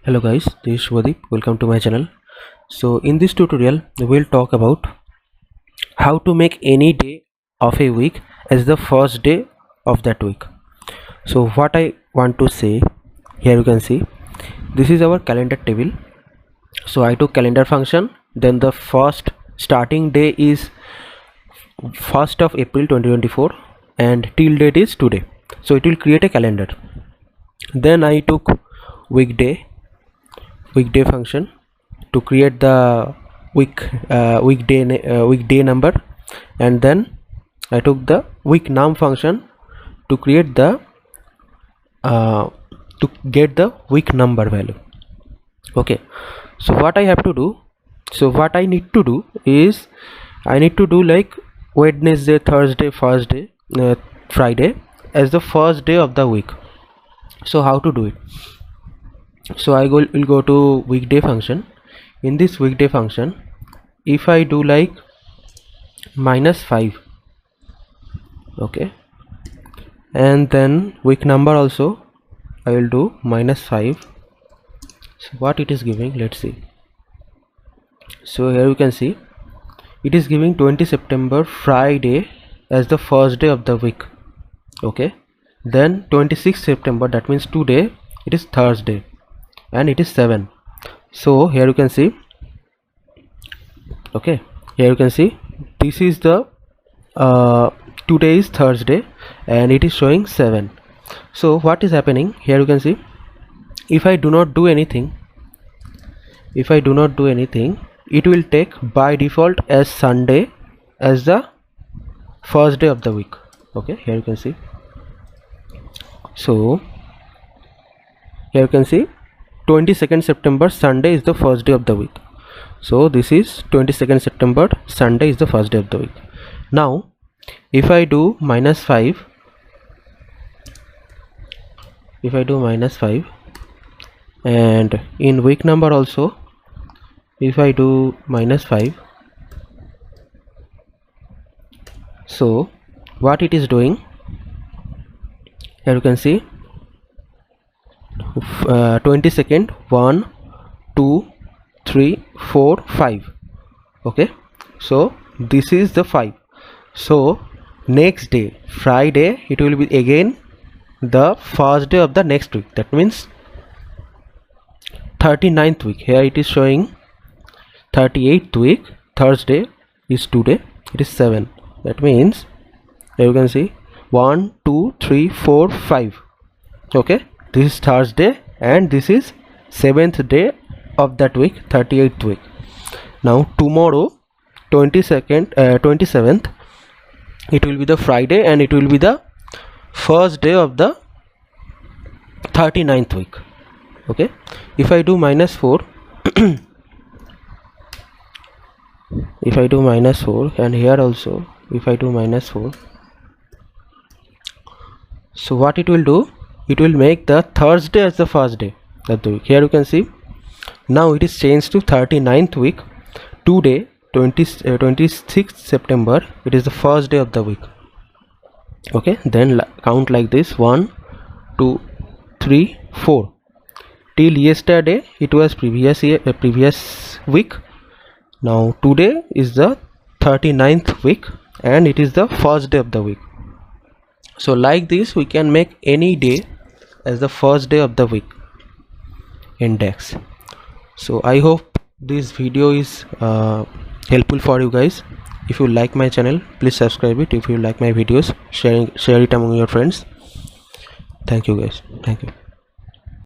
Hello guys, this is Shubhadeep. Welcome to my channel. So in this tutorial we will talk about how to make any day of a week as the first day of that week. So what I want to say here, you can see this is our calendar table. So I took calendar function, then the first starting day is 1st of April 2024 and till date is today. So it will create a calendar. Then I took weekday function to create the weekday number, and then I took the week num function to create the to get the week number value. Okay, so what I have to do, so what I need to do is I need to do like Wednesday, Thursday, Friday as the first day of the week. So how to do it? So I will go to weekday function. In this weekday function, if I do like -5, okay, and then week number also I will do -5. So what it is giving, let's see. So here you can see it is giving 20 September Friday as the first day of the week. Okay, then 26 September, that means today, it is Thursday and it is 7. So here you can see, okay, here you can see this is the today is Thursday and it is showing 7. So what is happening here, you can see if I do not do anything, it will take by default as Sunday as the first day of the week. Okay, here you can see. So here you can see 22nd September Sunday is the first day of the week. So this is 22nd September Sunday is the first day of the week. Now if I do -5, and in week number also if I do -5, so what it is doing, here you can see 22nd 1 2 3 4 5. okay, so this is the 5. So next day Friday it will be again the first day of the next week, that means 39th week. Here it is showing 38th week, Thursday is today, it is 7. That means here you can see 1 2 3 4 5. okay, this is Thursday and this is 7th day of that week, 38th week. Now tomorrow 27th, it will be the Friday and it will be the first day of the 39th week. Okay, if I do -4 if I do -4, and here also if I do -4, so what it will do, it will make the Thursday as the first day of the week. Here you can see now it is changed to 39th week. Today 26th September, it is the first day of the week. Okay, then count like this: 1 2 3 4. Till yesterday it was previous week. Now today is the 39th week and it is the first day of the week. So like this we can make any day as the first day of the week index. So I hope this video is helpful for you guys. If you like my channel, please subscribe it. If you like my videos, share it among your friends. Thank you guys. Thank you.